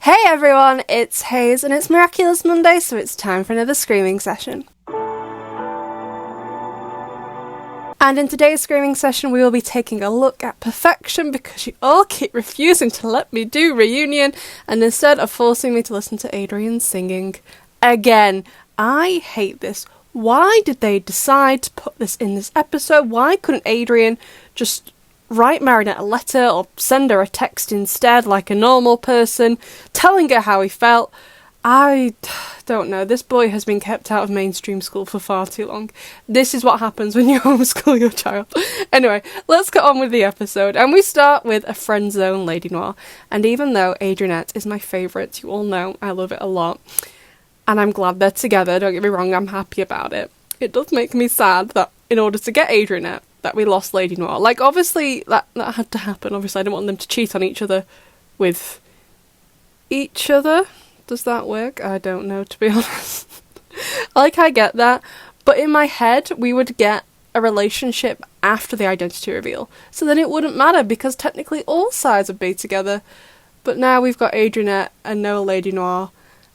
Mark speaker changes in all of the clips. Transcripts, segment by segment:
Speaker 1: Hey everyone, it's Hayes and it's Miraculous Monday, so it's time for another screaming session. And in today's screaming session we will be taking a look at perfection because you all keep refusing to let me do reunion and instead of forcing me to listen to Adrian singing. Again, I hate this. Why did they decide to put this in this episode? Why couldn't Adrian just write Marinette a letter or send her a text instead like a normal person, telling her how he felt? I don't know. This boy has been kept out of mainstream school for far too long. This is what happens when you homeschool your child. Anyway, let's get on with the episode. And we start with a Friendzone Lady Noir. And even though Adrianette is my favourite, you all know I love it a lot. And I'm glad they're together, don't get me wrong, I'm happy about it. It does make me sad that in order to get Adrianette, that we lost Lady Noir. Like, obviously, that had to happen. Obviously, I didn't want them to cheat on each other with each other. Does that work? I don't know, to be honest. Like, I get that. But in my head, we would get a relationship after the identity reveal. So then it wouldn't matter, because technically all sides would be together. But now we've got Adrianette and no Lady Noir.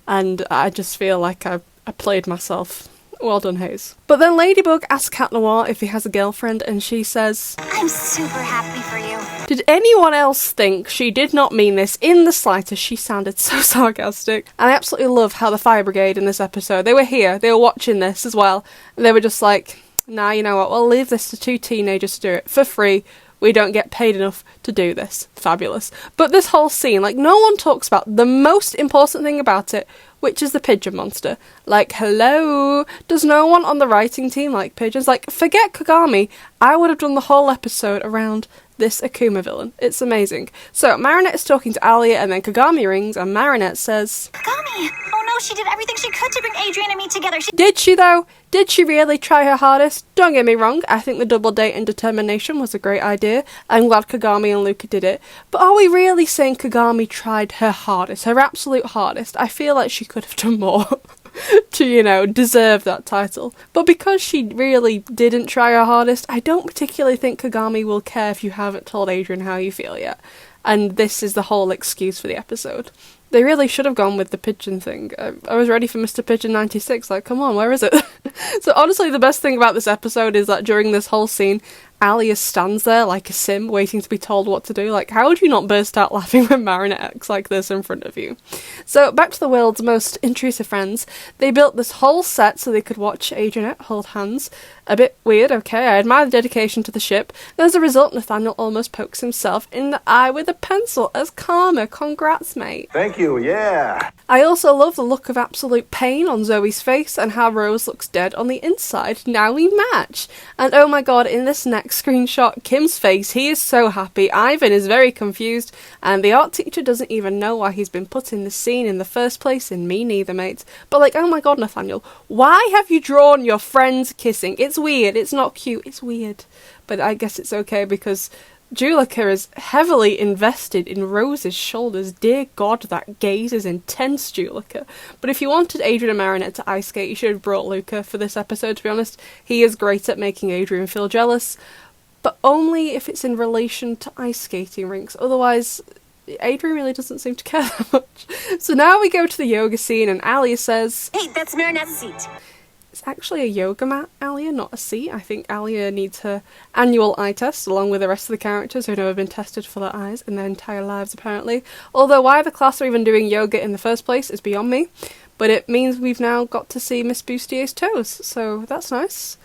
Speaker 1: And I just feel like I played myself. Well done, Hayes. But then Ladybug asks Cat Noir if he has a girlfriend, and she says,
Speaker 2: I'm super happy for you.
Speaker 1: Did anyone else think she did not mean this in the slightest? She sounded so sarcastic. And I absolutely love how the Fire Brigade in this episode, they were here, they were watching this as well, and they were just like, nah, you know what, we'll leave this to two teenagers to do it for free. We don't get paid enough to do this. Fabulous. But this whole scene, like, no one talks about the most important thing about it, which is the pigeon monster. Like, hello? Does no one on the writing team like pigeons? Like, forget Kagami. I would have done the whole episode around this Akuma villain. It's amazing. So, Marinette is talking to Alia, and then Kagami rings, and Marinette says,
Speaker 2: Kagami! Oh no, she did everything she could to bring Adrian and me together.
Speaker 1: Did she, though? Did she really try her hardest? Don't get me wrong, I think the double date and determination was a great idea. I'm glad Kagami and Luca did it. But are we really saying Kagami tried her hardest, her absolute hardest? I feel like she could have done more to, you know, deserve that title. But because she really didn't try her hardest, I don't particularly think Kagami will care if you haven't told Adrian how you feel yet. And this is the whole excuse for the episode. They really should have gone with the pigeon thing. I was ready for Mr. Pigeon 96, like, come on, where is it? So honestly, the best thing about this episode is that during this whole scene, Alia stands there like a sim, waiting to be told what to do. Like, how would you not burst out laughing when Marinette acts like this in front of you? So, back to the world's most intrusive friends. They built this whole set so they could watch Adrianette hold hands. A bit weird, okay, I admire the dedication to the ship. And as a result, Nathaniel almost pokes himself in the eye with a pencil as karma. Congrats, mate.
Speaker 3: Thank you, yeah.
Speaker 1: I also love the look of absolute pain on Zoe's face and how Rose looks dead on the inside. Now we match. And oh my god, in this next screenshot, Kim's face, he is so happy. Ivan is very confused, and the art teacher doesn't even know why he's been put in this scene in the first place, and me neither, mate. But like, oh my god, Nathaniel, why have you drawn your friends kissing? It's weird, it's not cute, it's weird. But I guess it's okay because Julica is heavily invested in Rose's shoulders. Dear God, that gaze is intense, Julica. But if you wanted Adrian and Marinette to ice skate, you should have brought Luca for this episode, to be honest. He is great at making Adrian feel jealous, but only if it's in relation to ice skating rinks. Otherwise, Adrian really doesn't seem to care that much. So now we go to the yoga scene, and Alia says,
Speaker 2: Hey, that's Marinette's seat.
Speaker 1: it's actually a yoga mat, Alia, not a seat. I think Alia needs her annual eye test, along with the rest of the characters who have never been tested for their eyes in their entire lives, apparently. Although why the class are even doing yoga in the first place is beyond me. But it means we've now got to see Miss Boustier's toes, so that's nice,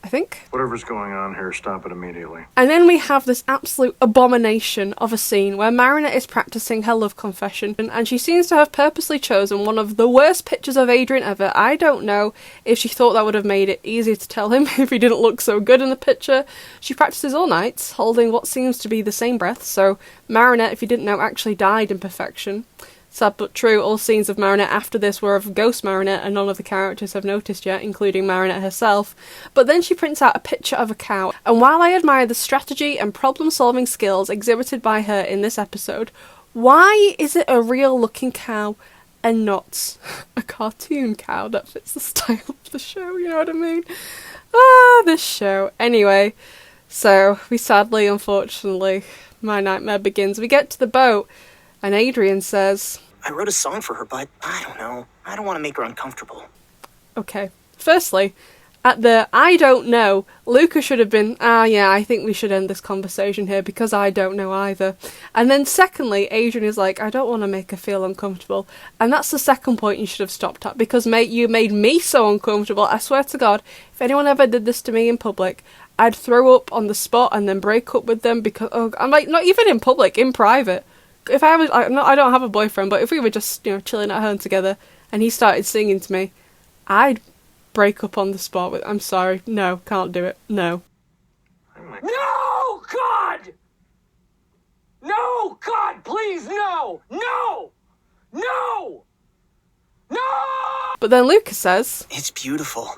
Speaker 1: I think.
Speaker 3: Whatever's going on here, stop it immediately.
Speaker 1: And then we have this absolute abomination of a scene where Marinette is practicing her love confession, and she seems to have purposely chosen one of the worst pictures of Adrian ever. I don't know if she thought that would have made it easier to tell him if he didn't look so good in the picture. She practices all night, holding what seems to be the same breath, so Marinette, if you didn't know, actually died in perfection. Sad but true, all scenes of Marinette after this were of ghost Marinette, and none of the characters have noticed yet, including Marinette herself. But then she prints out a picture of a cow, and while I admire the strategy and problem-solving skills exhibited by her in this episode, why is it a real-looking cow and not a cartoon cow that fits the style of the show, you know what I mean? Ah, this show. Anyway, so we sadly, unfortunately, my nightmare begins. We get to the boat, and Adrian says,
Speaker 4: I wrote a song for her, but I don't know. I don't want to make her uncomfortable.
Speaker 1: Okay. Firstly, at the I don't know, Luca should have been, yeah, I think we should end this conversation here because I don't know either. And then secondly, Adrian is like, I don't want to make her feel uncomfortable. And that's the second point you should have stopped at because, mate, you made me so uncomfortable. I swear to God, if anyone ever did this to me in public, I'd throw up on the spot and then break up with them because, I'm like, not even in public, in private. If I was, I don't have a boyfriend, but if we were just, chilling at home together and he started singing to me, I'd break up on the spot with, I'm sorry, no, can't do it, no.
Speaker 5: No, God! No, God, please, no! No! No! No!
Speaker 1: But then Lucas says,
Speaker 4: It's beautiful.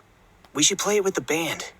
Speaker 4: We should play it with the band.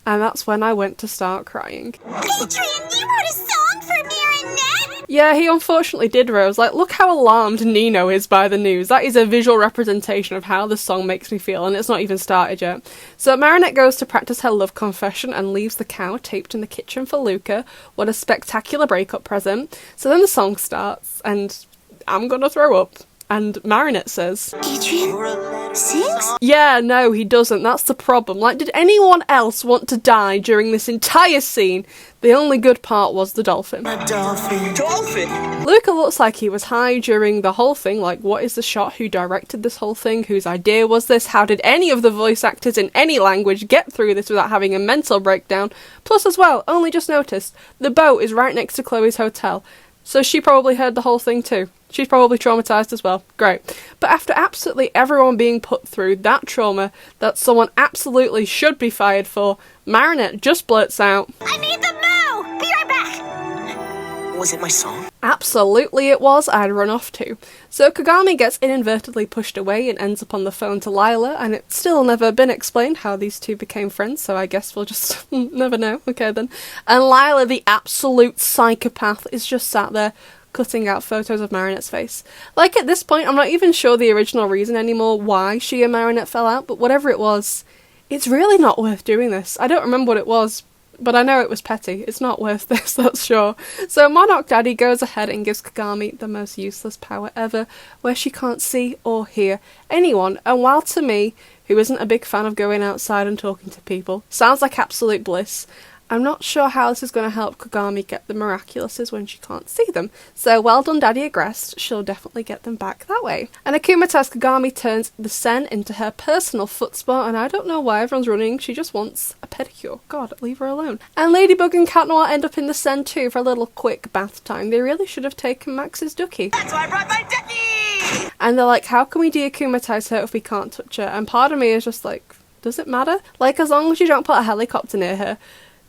Speaker 1: and that's when I went to start crying.
Speaker 2: Adrian, you wrote a song for Marinette?
Speaker 1: Yeah, he unfortunately did, Rose. Like, look how alarmed Nino is by the news. That is a visual representation of how the song makes me feel, and it's not even started yet. So Marinette goes to practice her love confession and leaves the cow taped in the kitchen for Luca. What a spectacular breakup present. So then the song starts, and I'm gonna throw up. And Marinette says,
Speaker 2: Adrian sings?
Speaker 1: yeah, no, he doesn't. That's the problem. Like, did anyone else want to die during this entire scene? The only good part was the dolphin.
Speaker 4: A dolphin. Dolphin!
Speaker 1: Luca looks like he was high during the whole thing. Like, what is the shot? Who directed this whole thing? Whose idea was this? How did any of the voice actors in any language get through this without having a mental breakdown? Plus, as well, only just noticed, the boat is right next to Chloe's hotel. So she probably heard the whole thing too. She's probably traumatised as well. Great. But after absolutely everyone being put through that trauma that someone absolutely should be fired for, Marinette just blurts out,
Speaker 2: I need the moo! Be right back!
Speaker 4: Was it my song?
Speaker 1: absolutely it was, I'd run off too. So Kagami gets inadvertently pushed away and ends up on the phone to Lila, and it's still never been explained how these two became friends, so I guess we'll just never know. Okay then. And Lila, the absolute psychopath, is just sat there cutting out photos of Marinette's face. Like, at this point, I'm not even sure the original reason anymore why she and Marinette fell out, but whatever it was, it's really not worth doing this. I don't remember what it was, but I know it was petty. It's not worth this, that's sure. So Monarch Daddy goes ahead and gives Kagami the most useless power ever, where she can't see or hear anyone. And while to me, who isn't a big fan of going outside and talking to people, sounds like absolute bliss, I'm not sure how this is going to help Kagami get the Miraculouses when she can't see them. So well done, Daddy Agrest. She'll definitely get them back that way. And Akuma tells Kagami turns the Sen into her personal foot spa, and I don't know why everyone's running. She just wants a pedicure. God, leave her alone. And Ladybug and Cat Noir end up in the Sen too for a little quick bath time. They really should have taken Max's ducky.
Speaker 5: That's why I brought my ducky!
Speaker 1: And they're like, how can we de-akumatize her if we can't touch her? And part of me is just like, does it matter? Like, as long as you don't put a helicopter near her,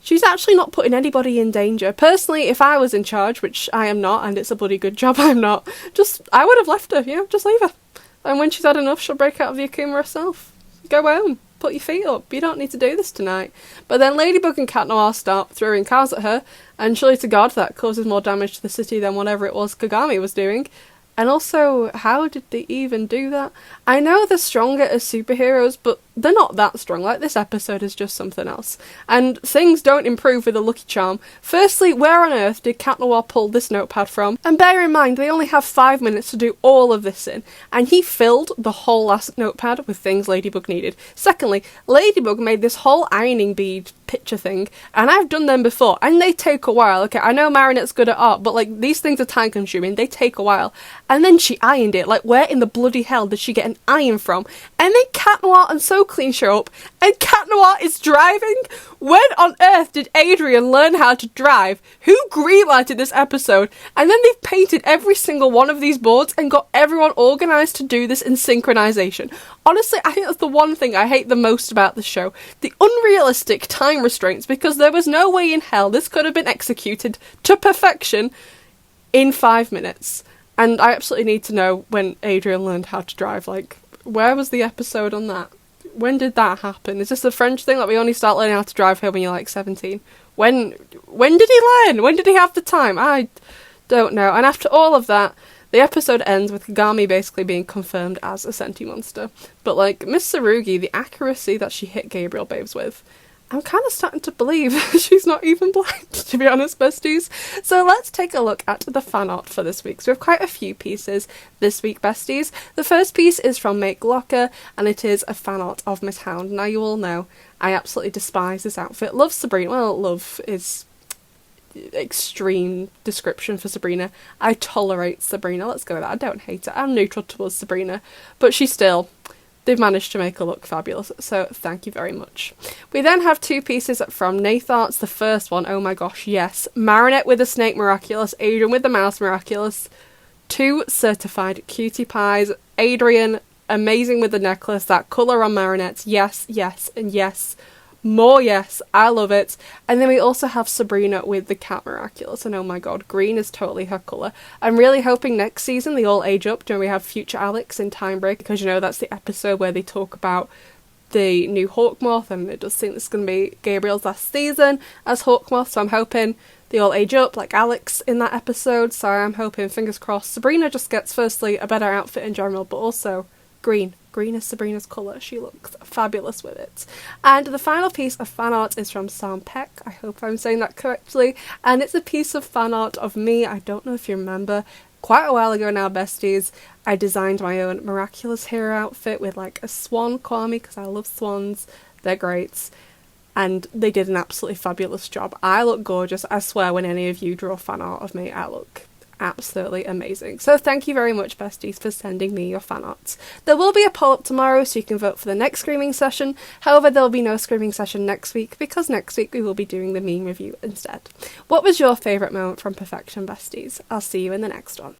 Speaker 1: she's actually not putting anybody in danger. Personally, if I was in charge, which I am not, and it's a bloody good job I'm not, I would have left her, just leave her. And when she's had enough, she'll break out of the Akuma herself. Go home, put your feet up, you don't need to do this tonight. But then Ladybug and Cat Noir start throwing cars at her, and surely to God that causes more damage to the city than whatever it was Kagami was doing. And also, how did they even do that? I know they're stronger as superheroes, but they're not that strong. Like, this episode is just something else. And things don't improve with a Lucky Charm. Firstly, where on earth did Cat Noir pull this notepad from? And bear in mind, they only have 5 minutes to do all of this in. And he filled the whole last notepad with things Ladybug needed. Secondly, Ladybug made this whole ironing bead picture thing, and I've done them before, and they take a while. Okay, I know Marinette's good at art, but like, these things are time consuming, they take a while. And then she ironed it. Like, where in the bloody hell did she get an iron from? And then Cat Noir and So Clean show up, and Cat Noir is driving? When on earth did Adrian learn how to drive? Who greenlighted this episode? And then they've painted every single one of these boards and got everyone organised to do this in synchronisation. Honestly, I think that's the one thing I hate the most about the show. The unrealistic time restraints, because there was no way in hell this could have been executed to perfection in 5 minutes. And I absolutely need to know when Adrian learned how to drive. Like, where was the episode on that? When did that happen? Is this a French thing that we only start learning how to drive here when you're like 17? When did he learn? When did he have the time? I don't know. And after all of that, the episode ends with Kagami basically being confirmed as a Senti monster. But like, Miss Tsurugi, the accuracy that she hit Gabriel Babes with, I'm kind of starting to believe she's not even blind, to be honest, besties. So let's take a look at the fan art for this week. So we have quite a few pieces this week, besties. The first piece is from Make Locker, and it is a fan art of Miss Hound. Now, you all know I absolutely despise this outfit. Love Sabrina. Well, love is extreme description for Sabrina. I tolerate Sabrina. Let's go with that. I don't hate her. I'm neutral towards Sabrina. But they've managed to make her look fabulous, so thank you very much. We then have two pieces from Nath Arts. The first one, oh my gosh, yes. Marinette with the Snake Miraculous, Adrian with the Mouse Miraculous. Two certified cutie pies. Adrian, amazing with the necklace. That colour on Marinette, yes, yes, and yes. More yes, I love it. And then we also have Sabrina with the Cat Miraculous, and oh my god, green is totally her colour. I'm really hoping next season they all age up. Do we have future Alex in Time Break? Because you know that's the episode where they talk about the new Hawkmoth, and it does seem this is going to be Gabriel's last season as Hawkmoth, so I'm hoping they all age up like Alex in that episode. So I'm hoping, fingers crossed, Sabrina just gets firstly a better outfit in general, but also green. Green is Sabrina's colour. She looks fabulous with it. And the final piece of fan art is from Sam Peck. I hope I'm saying that correctly. And it's a piece of fan art of me. I don't know if you remember, quite a while ago now, besties, I designed my own Miraculous hero outfit with like a swan Kwami, because I love swans. They're great. And they did an absolutely fabulous job. I look gorgeous. I swear, when any of you draw fan art of me, I look absolutely amazing. So thank you very much, besties, for sending me your fan arts. There will be a poll up tomorrow, so you can vote for the next screaming session. However, there will be no screaming session next week, because next week we will be doing the meme review instead. What was your favourite moment from Perfection, besties? I'll see you in the next one.